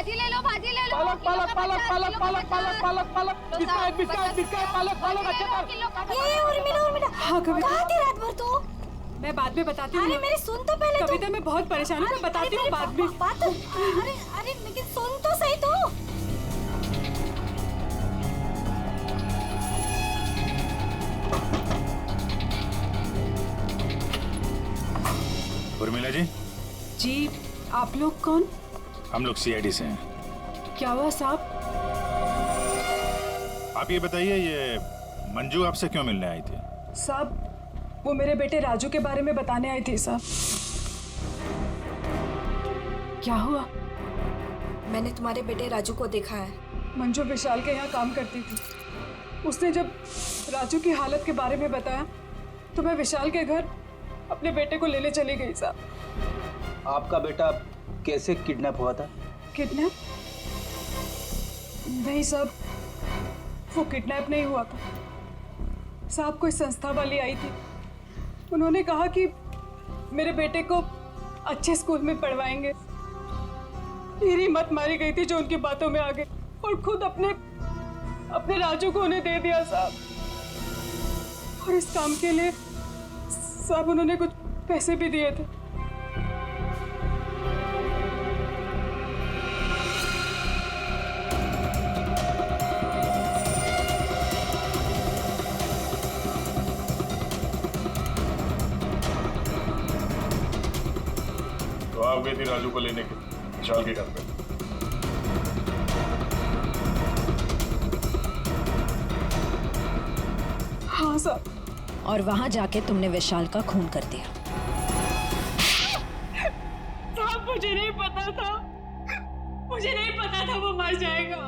भाजी ले लो, भाजी ले लो। पालक पालक पालक पालक पालक पालक पालक पालक बिस्किट बिस्किट बिस्किट पालक पालक अच्छे कर। ये उर्मिला हाँ कविता कहाँ थी रात भर तू? मैं बाद में बताती हूँ। अरे मेरी सुन तो पहले तू। कविता मैं बहुत परेशान हूँ, मैं बताती हूँ बाद में। बात अरे अरे लेकिन सुन तो सही तू। उर्मिला जी। जी आप लोग कौन? हम लोग सीआईडी से हैं। क्या हुआ साहब? आप ये बताइए, ये मंजू आपसे क्यों मिलने आई थी? साहब वो मेरे बेटे राजू के बारे में बताने आई थी साहब। क्या हुआ? मैंने तुम्हारे बेटे राजू को देखा है। मंजू विशाल के यहाँ काम करती थी। उसने जब राजू की हालत के बारे में बताया तो मैं विशाल के घर अपने बेटे को लेने चली गई साहब। आपका बेटा कैसे किडनैप हुआ था? किडनैप? नहीं साहब, वो किडनैप नहीं हुआ था साहब। कोई संस्था वाली आई थी, उन्होंने कहा कि मेरे बेटे को अच्छे स्कूल में पढ़वाएंगे। मेरी मत मारी गई थी जो उनकी बातों में आ गई और खुद अपने राजू को उन्हें दे दिया साहब। और इस काम के लिए साहब उन्होंने कुछ पैसे भी दिए थे। तो आप गई थी राजू को लेने के विशाल के घर पे? हाँ साहब। और वहां जाके तुमने विशाल का खून कर दिया। साहब मुझे नहीं पता था, मुझे नहीं पता था वो मर जाएगा,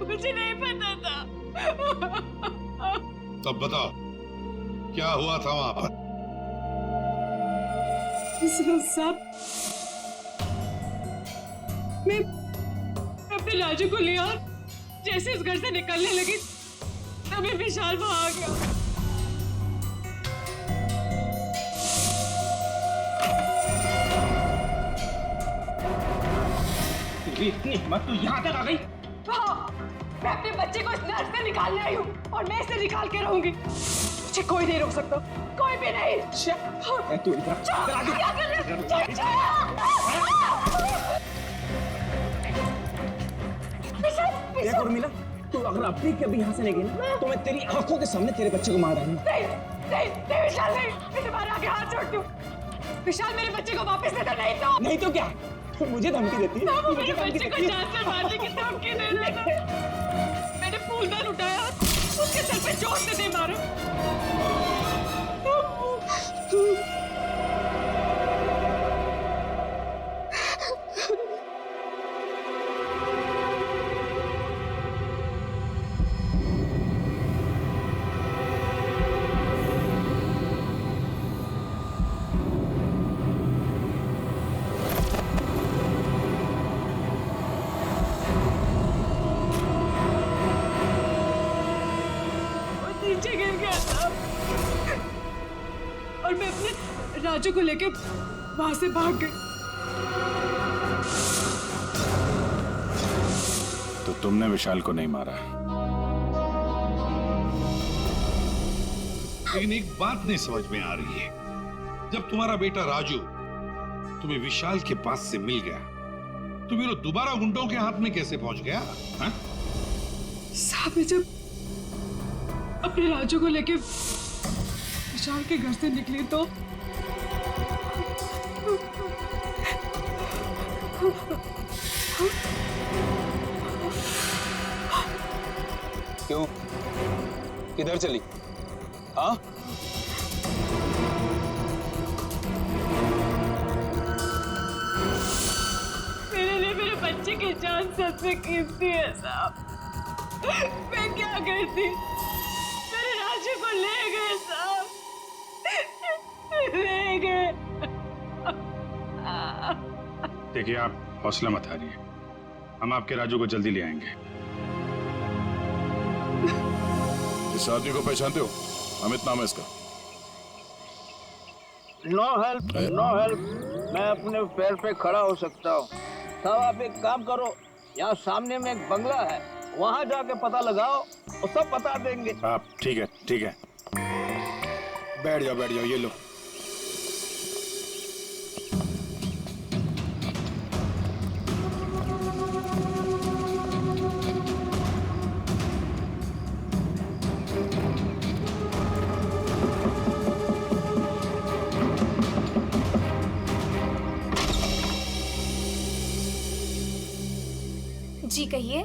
मुझे नहीं पता था। तब बताओ क्या हुआ था वहां पर? साहब मैं अपने राजू को लिया, जैसे इस घर से निकलने लगी तभी विशाल वहां आ गया। इतनी हिम्मत तो यहाँ तक आ गई? हाँ, मैं अपने बच्चे को इस नर्क से निकालने आई हूँ और मैं इसे निकाल के रहूंगी। मुझे कोई नहीं रोक सकता, कोई भी नहीं। तू इधर देख उर्मिला, तू अगर अपनी कभी यहाँ से नहीं गई ना तो मैं तेरी आंखों के सामने तेरे बच्चे को मार डालूंगा। नहीं विशाल नहीं, मैं तुम्हारे आगे हाथ जोड़ती हूँ। विशाल मेरे बच्चे को वापस दे दो, नहीं तो क्या? तो मुझे धमकी देती है? वो मेरे बच्चे को जान से मारने की धमकी दे रहा था। मैंने फूलदान उठाया, उसके सर पे जोर से दे मारो। नीचे गिर गया था और मैं अपने राजू को लेके वहां से भाग गई। तो तुमने विशाल को नहीं मारा? लेकिन एक बात नहीं समझ में आ रही है, जब तुम्हारा बेटा राजू तुम्हें विशाल के पास से मिल गया तो फिर वो दोबारा गुंडों के हाथ में कैसे पहुंच गया? साहब मैं जब अपने राजू को लेके विशाल के घर से निकली तो क्यों? किधर चली? हाँ? मेरे लिए मेरे बच्चे की जान सबसे कीमती है साहब। मैं क्या करती? मेरे राजू को ले गए साहब, ले गए। देखिए आप हौसला मत हारिए, हम आपके राजू को जल्दी ले आएंगे। इस आदमी को पहचानते हो? अमित नाम है इसका। No help, no help. मैं अपने पैर पे खड़ा हो सकता हूँ। साहब आप एक काम करो, यहाँ सामने में एक बंगला है, वहाँ जाके पता लगाओ और सब बता देंगे। आप ठीक है, ठीक है। बैठ जाओ, ये लो। जी कहिए।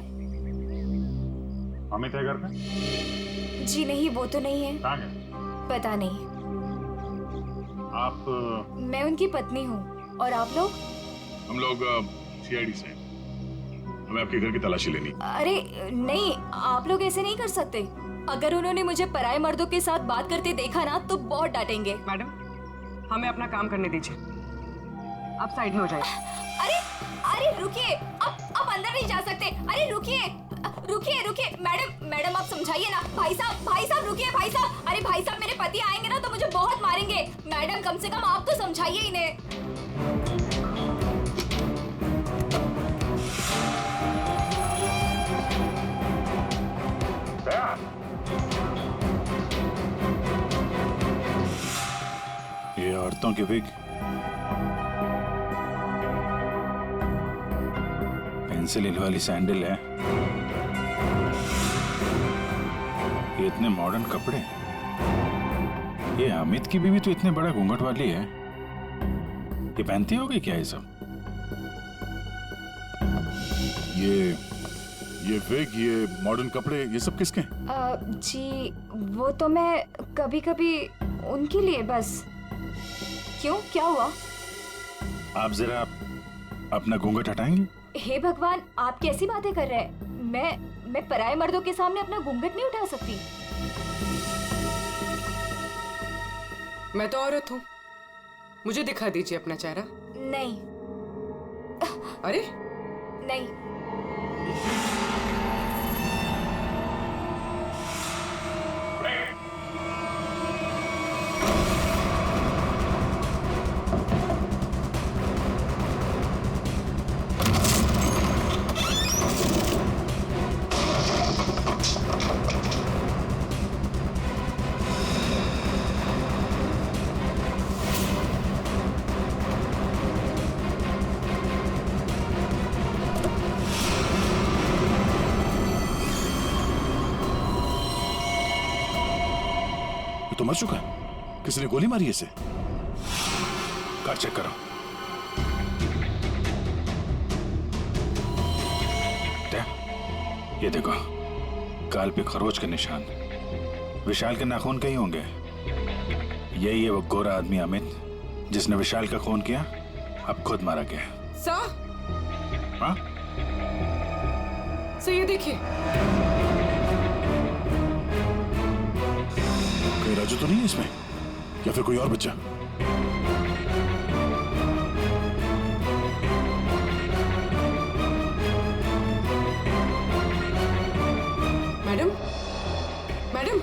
अमित है घर पे? जी नहीं, वो तो नहीं है। कहाँ गए? पता नहीं। आप? मैं उनकी पत्नी हूँ। और आप लोग? हम लोग सीआईडी से। हमें आपके घर की तलाशी लेनी। अरे नहीं, आप लोग ऐसे नहीं कर सकते। अगर उन्होंने मुझे पराये मर्दों के साथ बात करते देखा ना तो बहुत डांटेंगे। मैडम, हमें अपना काम करने दीजिए। आप साइड में हो जाइए। अरे अरे रुकिए, आप अंदर नहीं जा सकते। अरे रुकिए रुकिए रुकिए, मैडम आप समझाइए ना। भाई साहब रुकिए भाई साहब। अरे भाई साहब, मेरे पति आएंगे ना तो मुझे बहुत मारेंगे। मैडम कम से कम आप तो समझाइए इन्हें। ये औरतों की विग, पेंसिल हिल वाली सैंडल है, ये इतने मॉडर्न कपड़े। ये अमित की बीवी तो इतने बड़ा घूंघट वाली है, ये पहनती होगी क्या ये सब? ये विग, ये मॉडर्न कपड़े, ये सब किसके? जी वो तो मैं कभी कभी उनके लिए बस। क्यों, क्या हुआ? आप जरा अपना घूंघट हटाएंगे? हे भगवान, आप कैसी बातें कर रहे हैं? मैं पराये मर्दों के सामने अपना घूंघट नहीं उठा सकती। मैं तो औरत हूँ, मुझे दिखा दीजिए अपना चेहरा। नहीं। अरे नहीं। तो मर चुका है, किसी ने गोली मारी है इसे। कार चेक करो। ये देखो, गाल पे खरोच के निशान। विशाल के नाखून कहीं होंगे। यही है वो गोरा आदमी अमित जिसने विशाल का खून किया, अब खुद मारा गया। सर, सर ये देखिए। कहीं राजू तो नहीं है इसमें, या फिर कोई और बच्चा? मैडम, मैडम,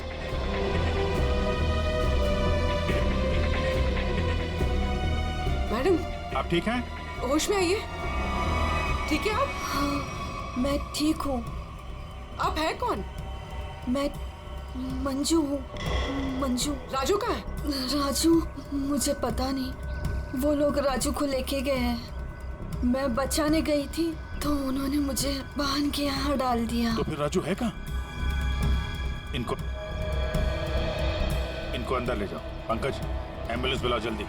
मैडम, आप ठीक हैं? होश में आइए। ठीक है आप? हाँ, मैं ठीक हूँ। आप है कौन? मैं मंजू हूँ। मंजू। राजू कहाँ है? राजू, मुझे पता नहीं। वो लोग राजू को लेके गए हैं। मैं बचाने गई थी तो उन्होंने मुझे बांध के यहाँ डाल दिया। तो फिर राजू है कहाँ? इनको अंदर ले जाओ। पंकज, एम्बुलेंस बुलाओ जल्दी।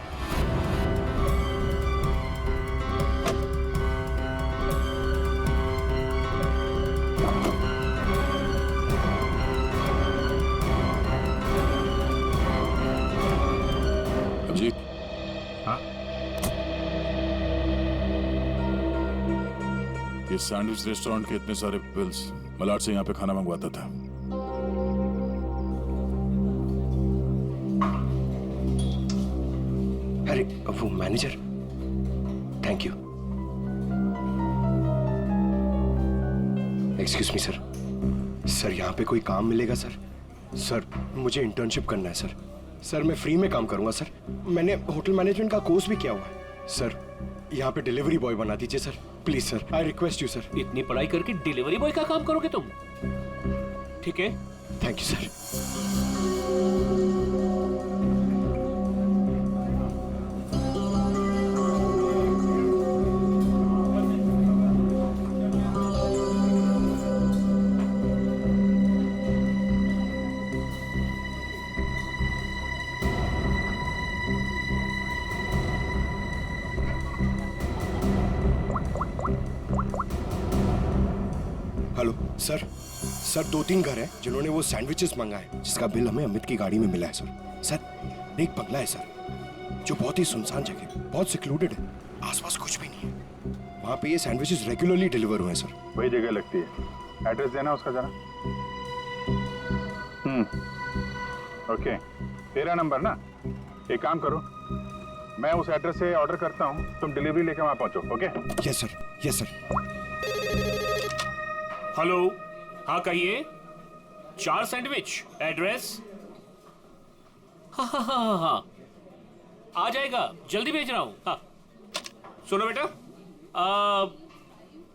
अभिजीत, हाँ? ये सैंडविच रेस्टोरेंट के इतने सारे बिल्स मलाड से यहाँ पे खाना मंगवाता था। अरे वो manager, thank you. Excuse me sir. Sir यहाँ पे कोई काम मिलेगा सर? सर मुझे इंटर्नशिप करना है सर। सर मैं फ्री में काम करूंगा सर। मैंने होटल मैनेजमेंट का कोर्स भी किया हुआ है सर। यहाँ पे डिलीवरी बॉय बना दीजिए sir, please sir, I request you sir. इतनी पढ़ाई करके डिलीवरी बॉय का काम करोगे तुम? ठीक है, thank you sir. Hello sir, sir 2-3 घर हैं जिन्होंने वो सैंडविचेस मंगाए जिसका बिल हमें अमित की गाड़ी में मिला है सर। सर एक बंगला है सर जो बहुत ही सुनसान जगह, बहुत सिक्लूडेड है, आसपास कुछ भी नहीं है। वहाँ पे ये सैंडविचेस रेगुलरली डिलीवर हुए हैं सर। वही जगह लगती है, एड्रेस देना उसका जरा। ओके, तेरा नंबर ना, एक काम करो, मैं उस एड्रेस से ऑर्डर करता हूँ, तुम डिलीवरी लेके वहाँ पहुँचो। Okay? Yes sir, yes sir. Hello, हाँ कहिए। 4 सैंडविच, एड्रेस? हाँ, आ जाएगा, जल्दी भेज रहा हूँ। हाँ, सुनो बेटा,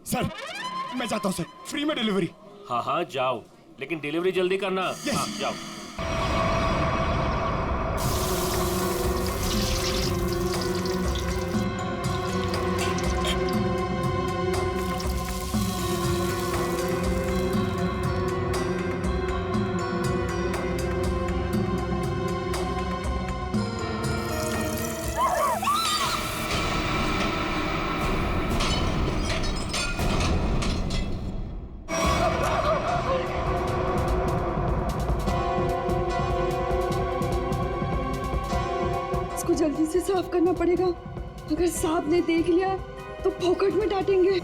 सर मैं जाता हूँ सर, फ्री में डिलीवरी। हाँ जाओ, लेकिन डिलीवरी जल्दी करना। Yes. हाँ जाओ। इसको जल्दी से साफ करना पड़ेगा। अगर साहब ने देख लिया तो फोकट में डांटेंगे।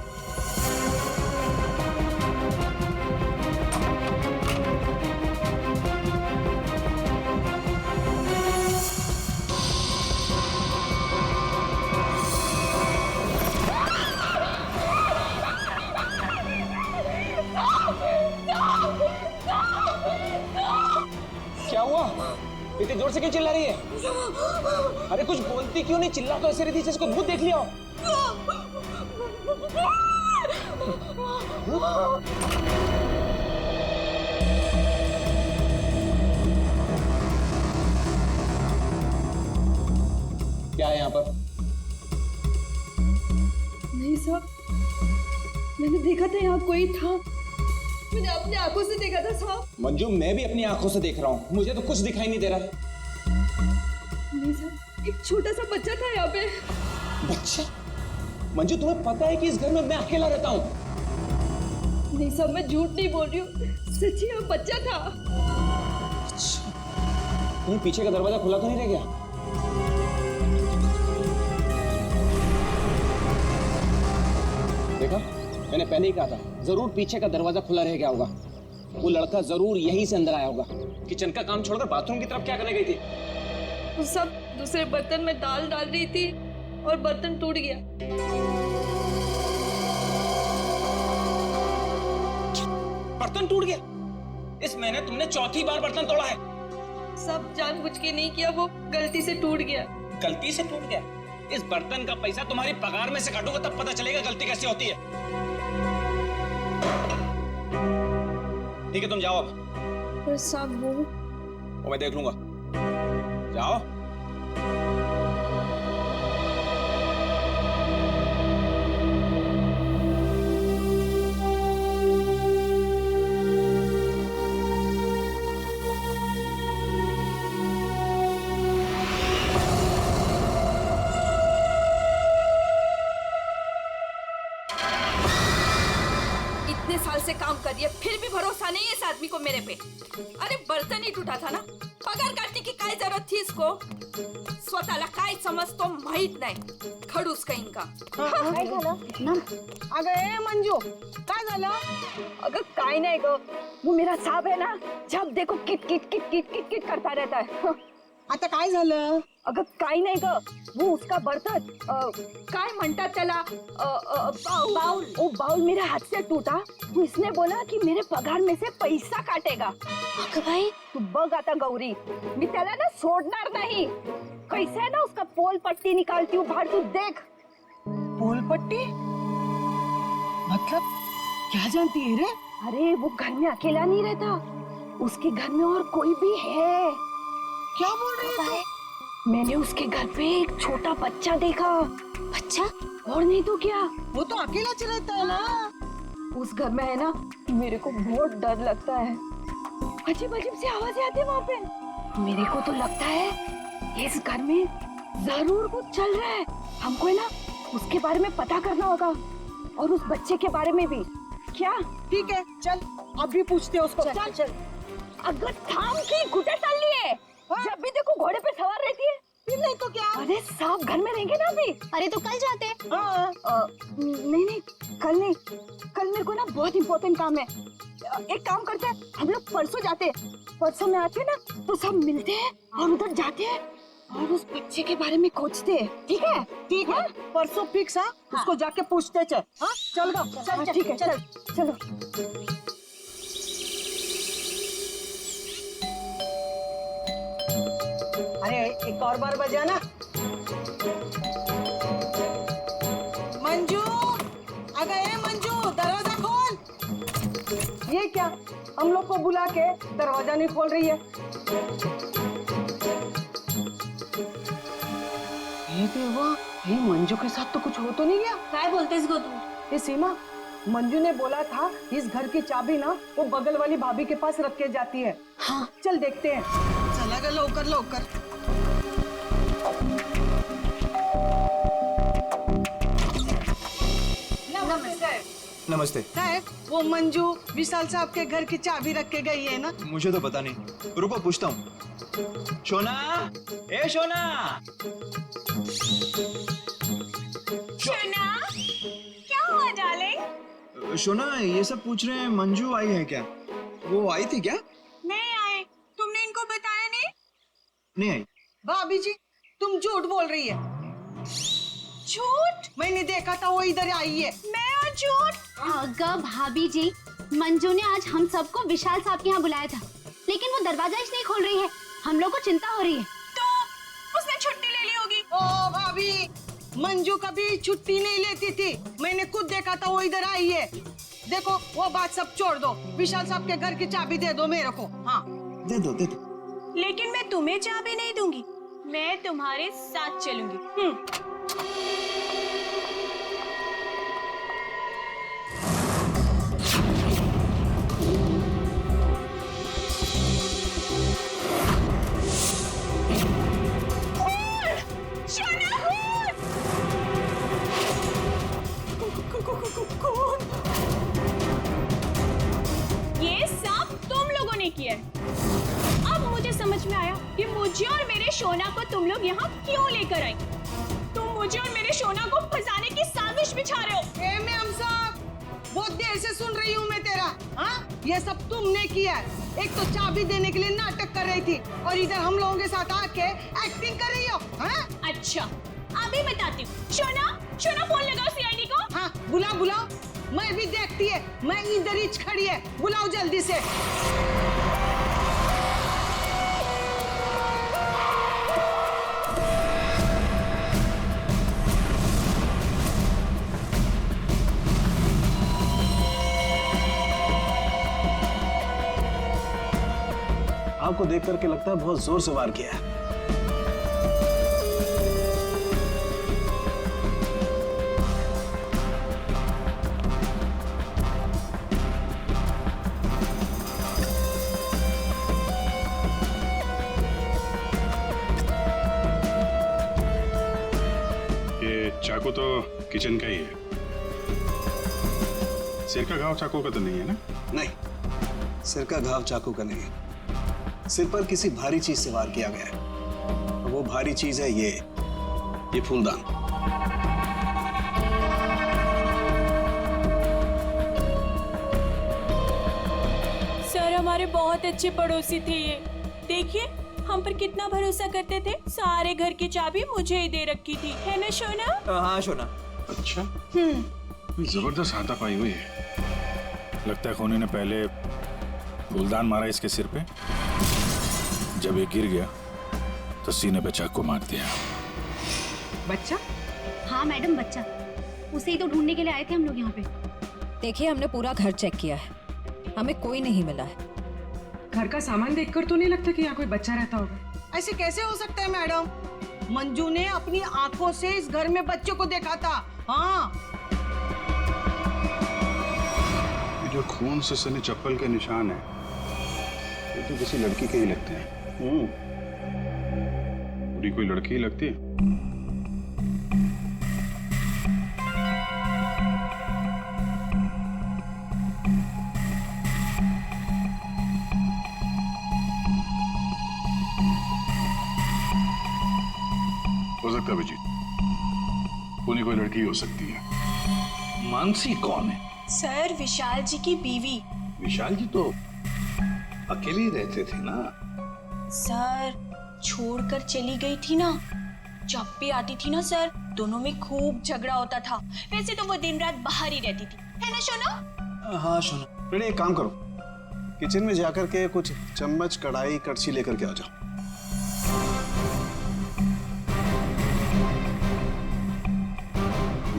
क्या हुआ? इतनी जोर से क्यों चिल्ला रही है? अरे कुछ बोलती क्यों नहीं? चिल्ला तो ऐसे रही थी जैसे कोई भूत देख लिया हो। क्या है यहाँ पर? नहीं साहब, मैंने देखा था यहाँ कोई था। मैंने अपनी आंखों से देखा था साहब। मंजू मैं भी अपनी आंखों से देख रहा हूँ, मुझे तो कुछ दिखाई नहीं दे रहा। नहीं साहब, एक छोटा सा बच्चा था यहाँ पे। बच्चा? मंजू तुम्हें पता है कि इस घर में मैं अकेला रहता हूँ? नहीं साहब, मैं झूठ नहीं बोल रही हूँ, सच्ची यहाँ बच्चा था। अच्छा, कहीं पीछे का दरवाजा खुला तो नहीं रह गया? देखा, मैंने पहले ही कहा था, जरूर पीछे का दरवाजा खुला रह गया होगा। वो लड़का जरूर यहीं से अंदर आया होगा। किचन का काम छोड़कर बाथरूम की तरफ क्या करने गई थी? वो सब दूसरे बर्तन में दाल डाल रही थी और बर्तन टूट गया। बर्तन टूट गया? इस महीने तुमने 4थी बार बर्तन तोड़ा है। सब जानबूझ के नहीं किया, वो गलती से टूट गया। गलती से टूट गया? इस बर्तन का पैसा तुम्हारी पगार में से काटूंगा तब पता चलेगा गलती कैसे होती है। ठीक है तुम जाओ अब। पर साहब वो मैं देख लूंगा, जाओ। इतने साल से काम कर रही है, फिर भी भरोसा नहीं है इस आदमी को मेरे पे। अरे बर्तन ही टूटा था ना, पगार काटने की काय जरूरत थी इसको? स्वतःला काय समजतो माहित नाही, खडूस कहीं का। काय झालं? अगं ए मंजू, काय झालं? अगर काय नहीं गो, वो मेरा साहब है ना, जब देखो kit kit kit kit kit kit करता रहता है। आता काय झालं? अगर काय नहीं ग, वो उसका बर्तन काय म्हणतात त्याला, बाउल, वो बाउल मेरे हाथ से टूटा। तो इसने बोला कि मेरे पगार में से पैसा काटेगा। अगं भाई तू बघ आता गौरी, मी त्याला ना सोडणार नहीं। कैसे है ना उसका पोल पट्टी निकालती हूँ बाहर, तू देख। फूल पट्टी मतलब क्या जानती है रे? अरे वो घर में अकेला नहीं रहता, उसके घर में और कोई भी है। क्या बोल रही है? मैंने उसके घर पे एक छोटा बच्चा देखा। बच्चा? और नहीं तो क्या, वो तो अकेला रहता है ना। उस घर में है ना, मेरे को बहुत डर लगता है। अजीब अजीब सी आवाजें आती है वहाँ पे। मेरे को तो लगता है इस घर में जरूर कुछ चल रहा है। हमको है ना उसके बारे में पता करना होगा, और उस बच्चे के बारे में भी। क्या? ठीक है, चल अभी पूछते हैं उसको। चल चल। अगर थाम की घुटे चल लिए, जब भी देखो घोड़े पे सवार रहती है। फिर नहीं तो क्या? अरे साहब घर में रहेंगे ना अभी। अरे तो कल जाते हैं। नहीं, कल नहीं, कल मेरे को ना बहुत इम्पोर्टेंट काम है। एक काम करते हैं, हम लोग परसों जाते हैं। परसों में आते हैं ना तो सब मिलते हैं और उधर जाते हैं और उस बच्चे के बारे में खोजते हैं। ठीक है? ठीक है, परसों फिक्स है। उसको जाके पूछते चल। हाँ चल गा, चल। ठीक है, चल चलो। अरे एक और बार बजाना। मंजू, आ गए मंजू, दरवाजा खोल। ये क्या, हम लोग को बुला के दरवाजा नहीं खोल रही है? ये देवा, ये मंजू के साथ तो कुछ हो तो नहीं गया? क्या बोलते इसको तू? ये सीमा, मंजू ने बोला था इस घर की चाबी ना वो बगल वाली भाभी के पास रख के जाती है। हाँ चल देखते हैं। चला गया, लौकर लौकर। नमस्ते साहब, वो मंजू विशाल साहब के घर की चाबी रख के गई है ना? मुझे तो पता नहीं, रुको पूछता हूँ। शोना, ए शोना। शोना, क्या हुआ डार्लिंग? शोना, ये सब पूछ रहे हैं मंजू आई है क्या? वो आई थी क्या? नहीं आए। तुमने इनको बताया नहीं? नहीं आई। भाभी जी, तुम झूठ बोल रही है। झूठ? मैंने देखा था वो इधर आई है। मैं और झूठ? अगर भाभी जी, मंजू ने आज हम सबको विशाल साहब के यहाँ बुलाया था, लेकिन वो दरवाजा ही नहीं खोल रही है। हम लोग को चिंता हो रही है। तो उसने छुट्टी ले ली होगी। ओ भाभी, मंजू कभी छुट्टी नहीं लेती थी। मैंने खुद देखा था वो इधर आई है। देखो वो बात सब छोड़ दो, विशाल साहब के घर की चाबी दे दो मेरे को। हाँ दे दो, दे दो। लेकिन मैं तुम्हें चाबी नहीं दूंगी, मैं तुम्हारे साथ चलूंगी। ये सब तुम लोगों ने किया है। अब मुझे समझ में आया कि मुझे और मेरे शोना को तुम लोग यहाँ क्यों लेकर आई। तुम मुझे और मेरे शोना को फंसाने की साजिश बिछा रहे हो। ए मैम साहब, बहुत देर से सुन रही हूँ मैं तेरा। हाँ, ये सब तुमने किया है। एक तो चाबी देने के लिए नाटक कर रही थी और इधर हम लोगों के साथ आके एक्टिंग कर रही हो। हाँ? अच्छा, अभी बताती हूँ। शोना, शोना फोन लगाओ सीआईडी को। हाँ बुलाओ बुलाओ, मैं भी देखती है। मैं इधर ही खड़ी है, बुलाओ जल्दी से। आपको देख करके लगता है बहुत जोर से वार किया है। ये चाकू तो किचन का ही है। सिर का घाव चाकू का तो नहीं है ना? नहीं, सिर का घाव चाकू का नहीं है। सिर पर किसी भारी चीज से वार किया गया है। और वो भारी चीज है ये फूलदान। सर हमारे बहुत अच्छे पड़ोसी थे ये। देखिए हम पर कितना भरोसा करते थे। सारे घर की चाबी मुझे ही दे रखी थी, है ना शोना? हाँ शोना। अच्छा, जबरदस्त हाथापाई हुई है। लगता है खूनी ने पहले फूलदान मारा इसके सिर पे, जब ये गिर गया तो सीने पे चाकू मार दिया। बच्चा? हाँ मैडम, बच्चा। उसे ही तो ढूंढने के लिए आए थे हम लोग यहाँ पे। देखिए, हमने पूरा घर चेक किया है, हमें कोई नहीं मिला है। घर का सामान देखकर तो नहीं लगता कि यहाँ कोई बच्चा रहता होगा। ऐसे कैसे हो सकता है मैडम? मंजू ने अपनी आंखों से इस घर में बच्चों को देखा था। हाँ, ये जो खून से सने चप्पल के निशान है, ये तो किसी लड़की के ही लगते हैं। पूरी कोई लड़की ही लगती है। हो सकता है अभिजीत, पूरी कोई लड़की हो सकती है। मानसी कौन है? सर, विशाल जी की बीवी। विशाल जी तो अकेले ही रहते थे ना। सर, छोड़कर चली गई थी ना, जब भी आती थी ना सर, दोनों में खूब झगड़ा होता था। वैसे तो वो दिन रात बाहर ही रहती थी, है ना सोना? हाँ सोना। बेटे एक काम करो, किचन में जाकर के कुछ चम्मच, कढ़ाई, कड़छी लेकर के आ जाओ।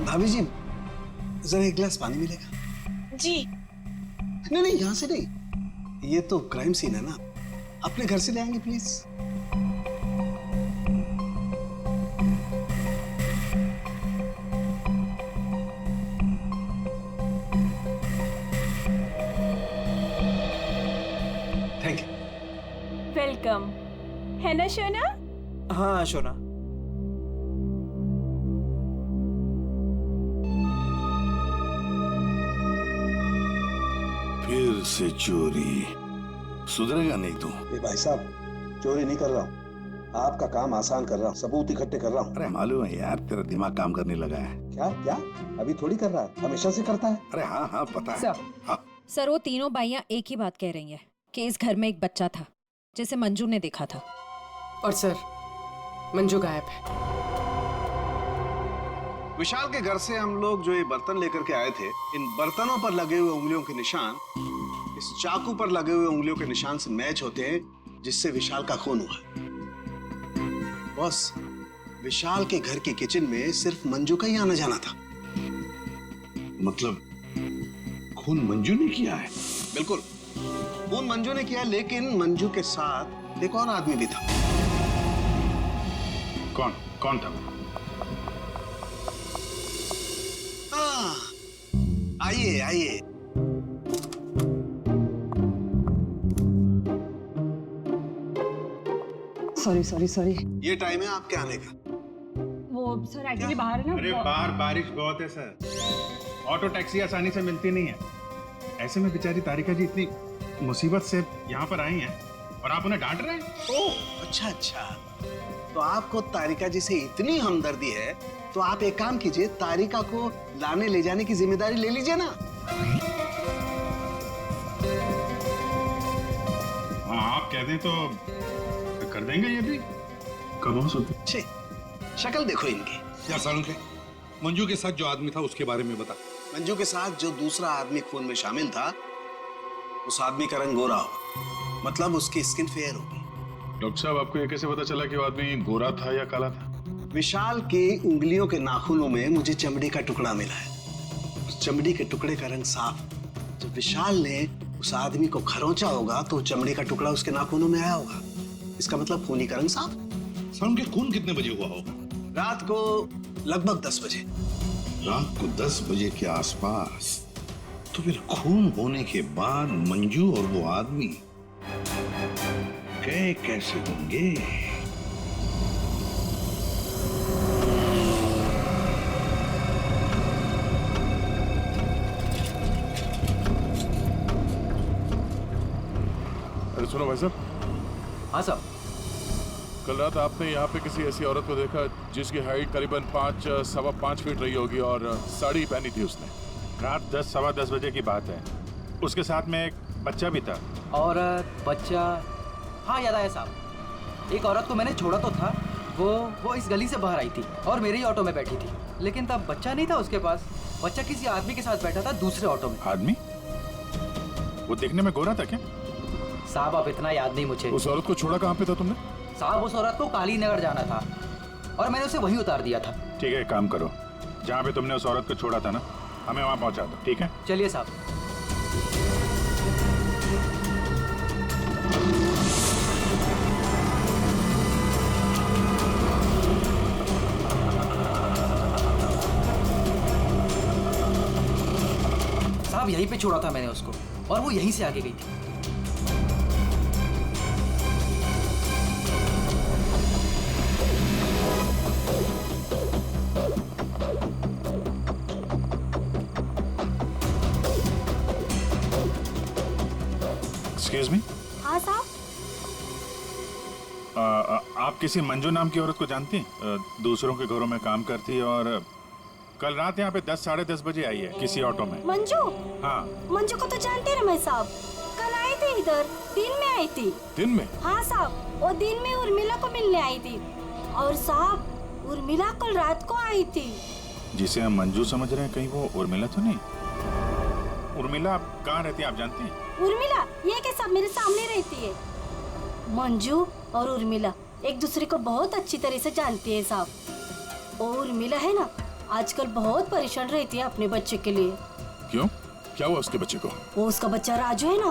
भाभी जी, जरा एक गिलास पानी मिलेगा? जी। नहीं नहीं, यहाँ से नहीं, ये तो क्राइम सीन है ना, अपने घर से ले आएंगे प्लीज। Thank you. वेलकम, है ना सोना? हाँ सोना। फिर से चोरी, सुधरेगा नहीं तू। भाई साहब, चोरी नहीं कर रहा हूँ, आपका काम आसान कर रहा हूँ, सबूत इकट्ठे कर रहा हूँ। अरे मालूम है यार, तेरा दिमाग काम करने लगा है। क्या क्या? अभी थोड़ी कर रहा है, हमेशा से करता है। अरे हाँ हाँ पता है। हाँ। सर, वो तीनों बाइयां एक ही बात कह रही हैं कि इस घर में एक बच्चा था जिसे मंजू ने देखा था। और सर, मंजू गायब है। विशाल के घर से हम लोग जो ये बर्तन लेकर के आए थे, इन बर्तनों पर लगे हुए उंगलियों के निशान इस चाकू पर लगे हुए उंगलियों के निशान से मैच होते हैं, जिससे विशाल का खून हुआ। बॉस, विशाल के घर की किचन में सिर्फ मंजू का ही आना जाना था। मतलब खून मंजू ने किया है? बिल्कुल, खून मंजू ने किया, लेकिन मंजू के साथ एक और आदमी भी था। कौन कौन था? आइए आइए। Sorry sorry sorry. ये टाइम है आपके आने का। वो सर एक्चुअली बाहर है ना। अरे बाहर बारिश बहुत है सर, ऑटो टैक्सी आसानी से मिलती नहीं है। ऐसे में बेचारी तारिका जी इतनी मुसीबत से यहाँ पर आई हैं और आप उन्हें डांट रहे हैं। ओह अच्छा अच्छा, तो आपको तारिका जी से इतनी हमदर्दी है तो आप एक काम कीजिए, तारिका को लाने ले जाने की जिम्मेदारी ले लीजिए ना। हाँ आप कह दें तो कर देंगे ये भी। कब हो सकते? शक्ल देखो इनकी। क्या सालुंखे, मंजू के साथ जो आदमी था उसके बारे में बता। मंजू के साथ जो दूसरा आदमी खून में शामिल था, उस आदमी का रंग गोरा होगा, मतलब उसकी स्किन फेयर होगी। डॉक्टर साहब, आपको ये कैसे पता चला कि वो आदमी गोरा था या काला था? विशाल की उंगलियों के नाखूनों में मुझे चमड़ी का टुकड़ा मिला है। उस चमड़ी के टुकड़े का रंग साफ। जब विशाल ने उस आदमी को खरोंचा होगा तो चमड़ी का टुकड़ा उसके नाखूनों में आया होगा। इसका मतलब खूनी का रंग साफ। सालुंखे, खून कितने बजे हुआ होगा? रात को लगभग 10 बजे। रात को 10 बजे के आसपास। तो फिर खून होने के बाद मंजू और वो आदमी गए कैसे होंगे? अरे सुनो भाई साहब। हाँ साहब। कल रात आपने यहाँ पे किसी ऐसी औरत को देखा जिसकी हाइट करीबन 5-5.25 फीट रही होगी और साड़ी पहनी थी उसने। रात 10-10:15 बजे की बात है। उसके साथ में एक बच्चा भी था। औरत, बच्चा, हाँ याद आया साहब। एक औरत को मैंने छोड़ा तो था, वो इस गली से बाहर आई थी और मेरे ही ऑटो में बैठी थी, लेकिन तब बच्चा नहीं था उसके पास। बच्चा किसी आदमी के साथ बैठा था दूसरे ऑटो में। आदमी? वो देखने में गोरा था क्या? साहब अब इतना याद नहीं मुझे। उस औरत को छोड़ा कहाँ पे था तुमने? साहब उस औरत को काली नगर जाना था और मैंने उसे वहीं उतार दिया था। ठीक है, काम करो, जहाँ पे तुमने उस औरत को छोड़ा था ना, हमें वहाँ पहुँचा दो, ठीक है? चलिए साहब। साहब यहीं पे छोड़ा था मैंने उसको, और वो यहीं से आगे गई थी। एक्सक्यूज मी, हाँ साहब। आप किसी मंजू नाम की औरत को जानती हैं? दूसरों के घरों में काम करती है और कल रात यहाँ पे 10 साढ़े 10 बजे आई है किसी ऑटो में। मंजू? हाँ। मंजू को तो जानते हैं रमेश साहब, कल आई थी इधर, दिन में आई थी। दिन में? हाँ साहब, वो दिन में उर्मिला को मिलने आई थी। और साहब उर्मिला कल रात को आई थी। जिसे हम मंजू समझ रहे हैं, कहीं वो उर्मिला तो नहीं? उर्मिला कहाँ रहती है आप जानती हैं? उर्मिला ये के सब मेरे सामने रहती है। मंजू और उर्मिला एक दूसरे को बहुत अच्छी तरह से जानती है साहब। और उर्मिला है ना, आजकल बहुत परेशान रहती है अपने बच्चे के लिए। क्यों? क्या हुआ उसके बच्चे को? वो उसका बच्चा राजू है ना,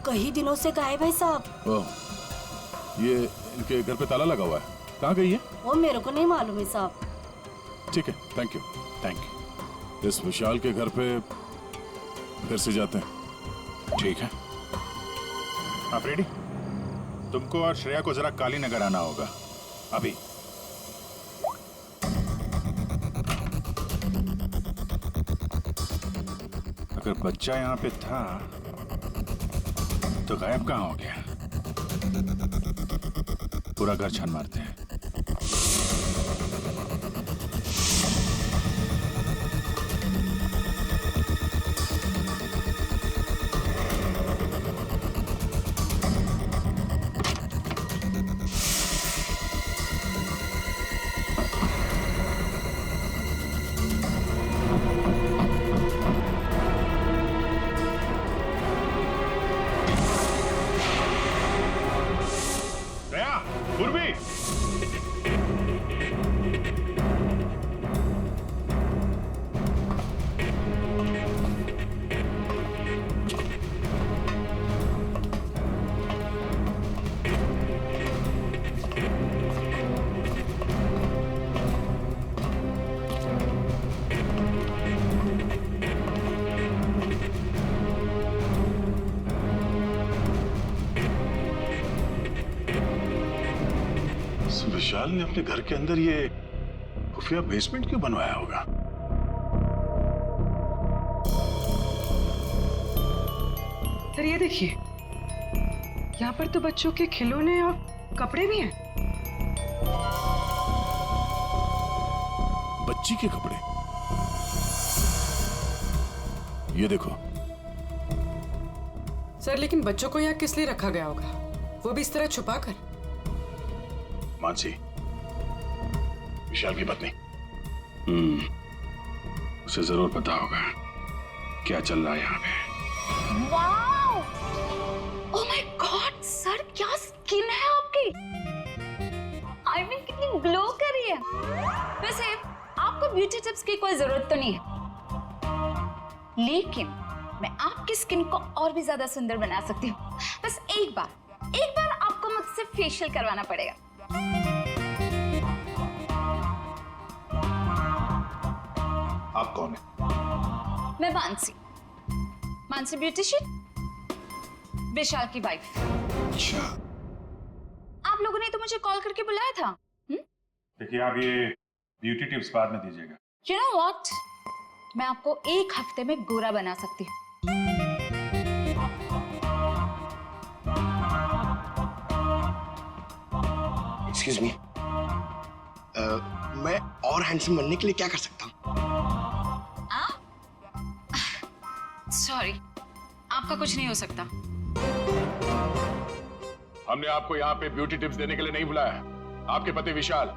कई दिनों से गायब है साहब। ओह, ये इनके घर पे ताला लगा हुआ है, कहाँ गई है? वो मेरे को नहीं मालूम है साहब। ठीक है, थैंक यू। Thank you. इस विशाल के घर पे फिर से जाते हैं। ठीक है, आप रेडी? तुमको और श्रेया को जरा काली नगर आना होगा अभी। अगर बच्चा यहाँ पे था तो गायब कहाँ हो गया? पूरा घर छान मारते हैं। विशाल ने अपने घर के अंदर ये खुफिया बेसमेंट क्यों बनवाया होगा? सर ये देखिए, यहाँ पर तो बच्चों के खिलौने और कपड़े भी हैं। बच्ची के कपड़े? ये देखो। सर लेकिन बच्चों को यहाँ किस लिए रखा गया होगा, वो भी इस तरह छुपा कर? मानसी, विशाल की पत्नी, उसे जरूर पता होगा क्या चल रहा है यहाँ पे। Wow! Oh my God sir, क्या स्किन है आपकी! आई मीन कितनी ग्लो कर रही है। वैसे आपको ब्यूटी टिप्स की कोई जरूरत तो नहीं है, लेकिन मैं आपकी स्किन को और भी ज्यादा सुंदर बना सकती हूँ। बस एक बार आपको मुझसे फेशियल करवाना पड़ेगा। आप कौन है? मैं मानसी ब्यूटिशियन, विशाल की वाइफ। अच्छा। आप लोगों ने तो मुझे कॉल करके बुलाया था। देखिए, आप ये ब्यूटी टिप्स बाद में दीजिएगा। You know what? मैं आपको 1 हफ्ते में गोरा बना सकती हूँ। एक्सक्यूज मी, मैं और हैंडसम बनने के लिए क्या कर सकता हूँ? सॉरी, आपका कुछ नहीं हो सकता। हमने आपको यहाँ पे ब्यूटी टिप्स देने के लिए नहीं बुलाया। आपके पति विशाल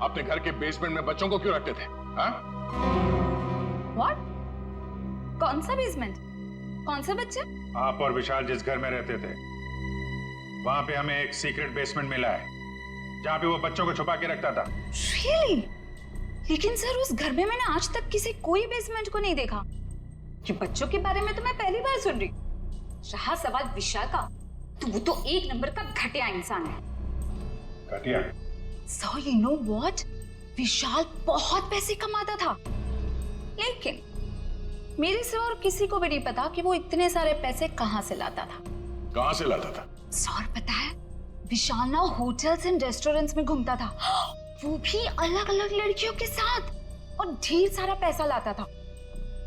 अपने घर के बेसमेंट में बच्चों को क्यों रखते थे? हाँ? What? कौन सा बेसमेंट? कौन सा बच्चा? आप और विशाल जिस घर में रहते थे, वहां पे हमें एक सीक्रेट बेसमेंट मिला है, जहाँ पे वो बच्चों को छुपा के रखता था। Really? लेकिन सर उस घर में मैंने आज तक किसी कोई बेसमेंट को नहीं देखा। ये बच्चों के बारे में तो मैं पहली बार सुन रही। रहा सवाल विशाल का, तो वो तो एक नंबर का घटिया इंसान है। घटिया? So you know what? विशाल बहुत पैसे कमाता था, लेकिन मेरे से और किसी को भी नहीं पता कि वो इतने सारे पैसे कहाँ से लाता था। कहाँ से लाता था? सर पता है, विशाल ना होटल्स एंड रेस्टोरेंट्स में घूमता था, वो भी अलग अलग लड़कियों के साथ, और ढेर सारा पैसा लाता था।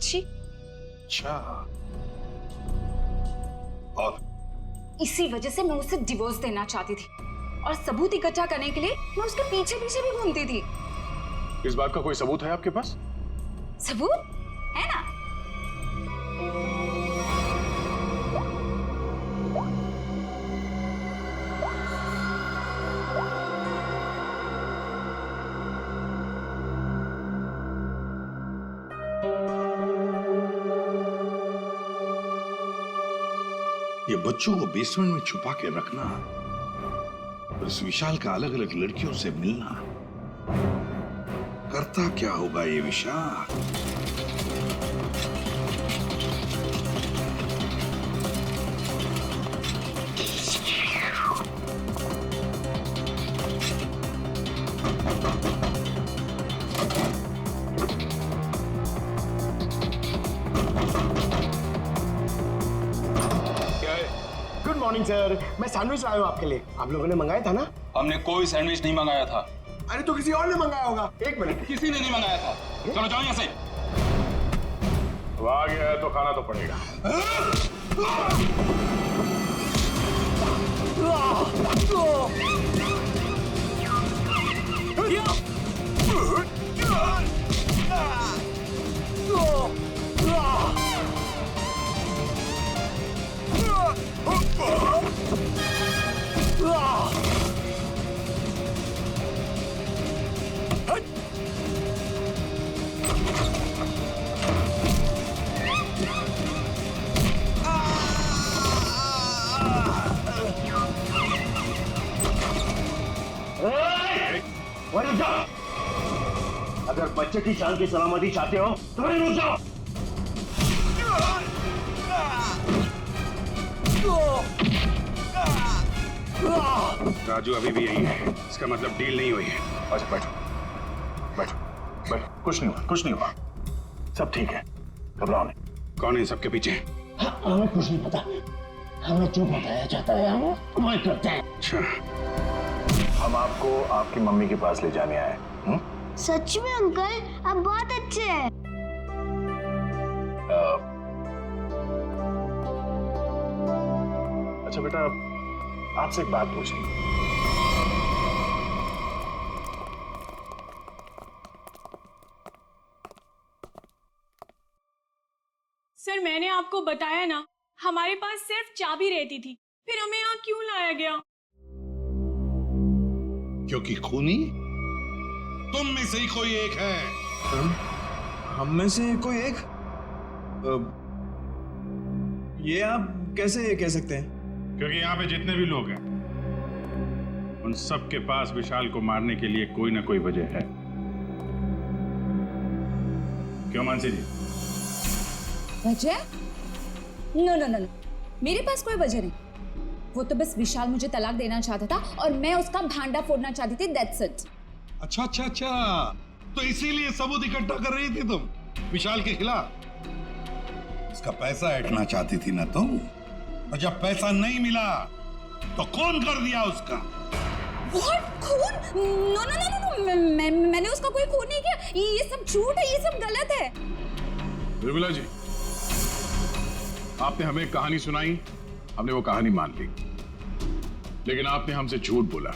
जी। अच्छा। और इसी वजह से मैं उसे डिवोर्स देना चाहती थी, और सबूत इकट्ठा करने के लिए मैं उसके पीछे पीछे भी घूमती थी। इस बात का कोई सबूत है आपके पास? सबूत है ना? ये बच्चों को बेसमेंट में छुपा के रखना और इस विशाल का अलग अलग लड़कियों से मिलना, करता क्या होगा ये विशाल? गुड मॉर्निंग सर, मैं सैंडविच लाया हूँ आपके लिए। आप लोगों ने मंगाया था ना? हमने कोई सैंडविच नहीं मंगाया था। अरे तो किसी और ने मंगाया होगा। एक मिनट, किसी ने नहीं मंगाया था। चलो जाओ यहाँ से। वो आ गया है तो खाना तो पड़ेगा। अगर बच्चे की जान की सलामती चाहते हो तो वहीं रुक जाओ। राजू अभी भी यही है, इसका मतलब डील नहीं हुई है। अच्छा बैठो बैठो बैठो, कुछ नहीं हुआ, कुछ नहीं हुआ, सब ठीक है, घबराओ नहीं। कौन है इन सबके पीछे? हमें कुछ नहीं पता, हमें जो बताया जाता है हम वही करते हैं। अच्छा, हम आपको आपकी मम्मी के पास ले जाने आए। सच में अंकल, आप बहुत अच्छे हैं। अच्छा बेटा, आपसे एक बात पूछनी। सर मैंने आपको बताया ना, हमारे पास सिर्फ चाबी रहती थी, फिर हमें यहाँ क्यों लाया गया? क्योंकि खूनी तुम में से ही कोई एक है। हम में से कोई एक? ये आप कैसे कह सकते हैं? क्योंकि यहाँ पे जितने भी लोग हैं उन सब के पास विशाल को मारने के लिए कोई ना कोई वजह है। क्यों मानसी जी? वजह? नो नो नो नो, मेरे पास कोई वजह नहीं। वो तो बस विशाल मुझे तलाक देना चाहता था और मैं उसका भांडा फोड़ना चाहती थी, दैट्स इट। अच्छा अच्छा अच्छा, तो इसीलिए सबूत इकट्ठा कर रही थी तुम विशाल के खिलाफ? इसका पैसा ऐंठना चाहती थी ना तुम, और जब पैसा नहीं मिला तो खून कर दिया उसका। What? खून? नो नो नो नो, मैंने उसका कोई खून नहीं किया। ये सब झूठ है, ये सब गलत है। उर्मिला जी, आपने हमें कहानी सुनाई, हमने वो कहानी मान ली, लेकिन आपने हमसे झूठ बोला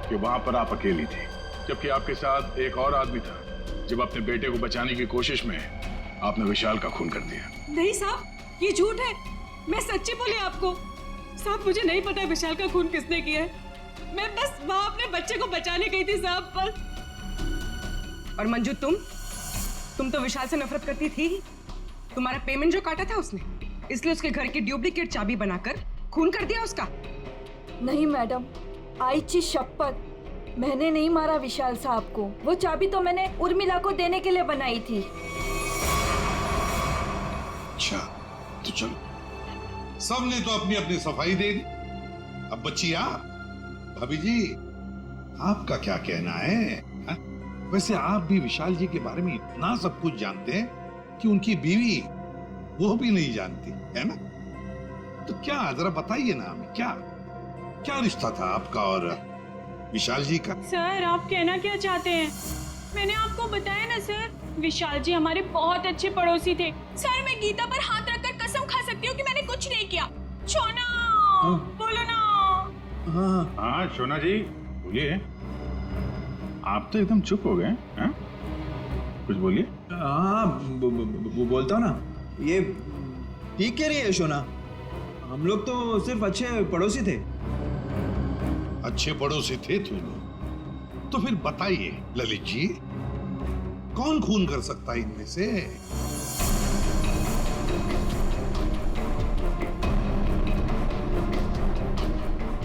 कि वहां पर आप अकेली थी, जबकि आपके साथ एक और आदमी था। जब अपने बेटे को बचाने की कोशिश में आपने विशाल का खून कर दिया। नहीं साहब, ये झूठ है। मैं सच्ची बोली आपको। साहब मुझे नहीं पता विशाल का खून किसने किया है। मैं बस वहां अपने बच्चे को बचाने गई थी साहब, बस। और मंजू, तुम तो विशाल से नफरत करती थी। तुम्हारा पेमेंट जो काटा था उसने, इसलिए उसके घर की डुप्लीकेट चाबी बनाकर खून कर दिया उसका। नहीं मैडम, आईची शपथ, मैंने नहीं मारा विशाल साहब को। वो चाबी तो मैंने उर्मिला को देने के लिए बनाई थी। अच्छा तो चलो, सबने तो अपनी अपनी सफाई दे दी। अब बच्ची भाभी जी, आपका क्या कहना है? हा? वैसे आप भी विशाल जी के बारे में इतना सब कुछ जानते हैं कि उनकी बीवी वो भी नहीं जानती है ना? तो क्या जरा बताइए ना हमें, क्या रिश्ता था आपका और विशाल जी का? सर आप कहना क्या चाहते हैं? मैंने आपको बताया ना सर, विशाल जी हमारे बहुत अच्छे पड़ोसी थे। सर मैं गीता पर हाथ रखकर कसम खा सकती हूँ कि मैंने कुछ नहीं किया। शोना बोलो ना। हाँ शोना जी बोलिए। आप तो एकदम चुप हो गए हैं? कुछ बोलिए। हाँ बोलता हूँ ना। ये ठीक कह रही है शोना, हम लोग तो सिर्फ अच्छे पड़ोसी थे। अच्छे पड़ोसी थे तुम लोग? तो फिर बताइए ललित जी, कौन खून कर सकता है इनमें से?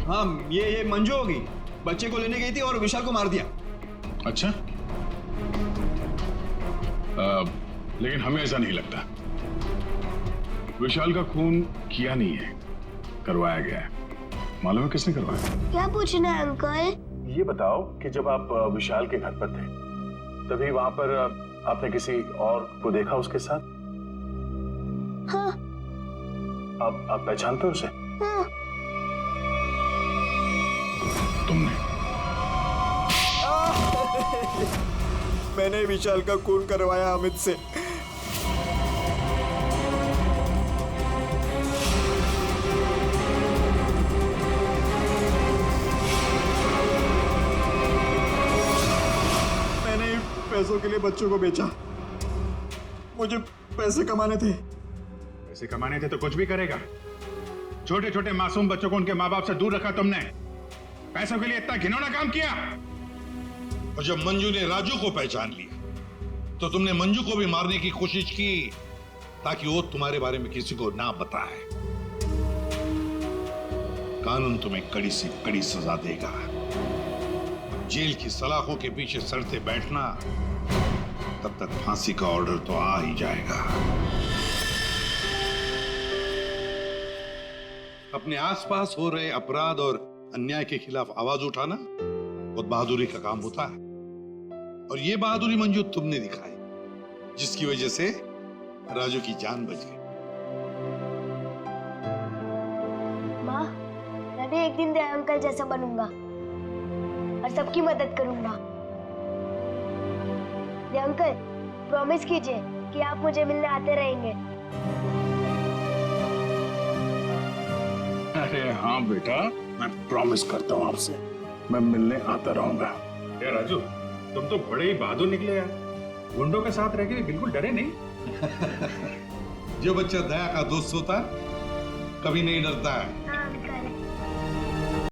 हाँ ये मंजू होगी, बच्चे को लेने गई थी और विशाल को मार दिया। अच्छा लेकिन हमें ऐसा नहीं लगता। विशाल का खून किया नहीं है, करवाया गया है। मालूम है किसने करवाया? क्या पूछना है अंकल? ये बताओ कि जब आप विशाल के घर पर थे तभी वहां पर आपने किसी और को देखा उसके साथ? हाँ। आप पहचानते हो उसे? हाँ। तुमने? मैंने विशाल का खून करवाया अमित से। मैंने पैसों के लिए बच्चों को बेचा। मुझे पैसे कमाने थे। पैसे कमाने थे तो कुछ भी करेगा। छोटे छोटे मासूम बच्चों को उनके माँ बाप से दूर रखा तुमने। पैसों के लिए इतना घिनौना काम किया। और जब मंजू ने राजू को पहचान लिया तो तुमने मंजू को भी मारने की कोशिश की ताकि वो तुम्हारे बारे में किसी को ना बताए। कानून तुम्हें कड़ी से कड़ी सजा देगा। जेल की सलाखों के पीछे सड़ते बैठना, तब तक फांसी का ऑर्डर तो आ ही जाएगा। अपने आसपास हो रहे अपराध और अन्याय के खिलाफ आवाज उठाना बहुत बहादुरी का काम होता है। और ये बहादुरी मंजू तुमने दिखाई, जिसकी वजह से राजू की जान बच गई। माँ, मैं भी एक दिन दया अंकल जैसा बनूंगा और सबकी मदद करूंगा। दया अंकल, प्रॉमिस कीजिए कि आप मुझे मिलने आते रहेंगे। अरे हाँ बेटा, मैं प्रॉमिस करता हूँ आपसे, मैं मिलने आता रहूंगा। ए राजू, तुम तो बड़े ही बहादुर निकले यार। गुंडों के साथ रह के बिल्कुल डरे नहीं। जो बच्चा दया का दोस्त होता है कभी नहीं डरता है।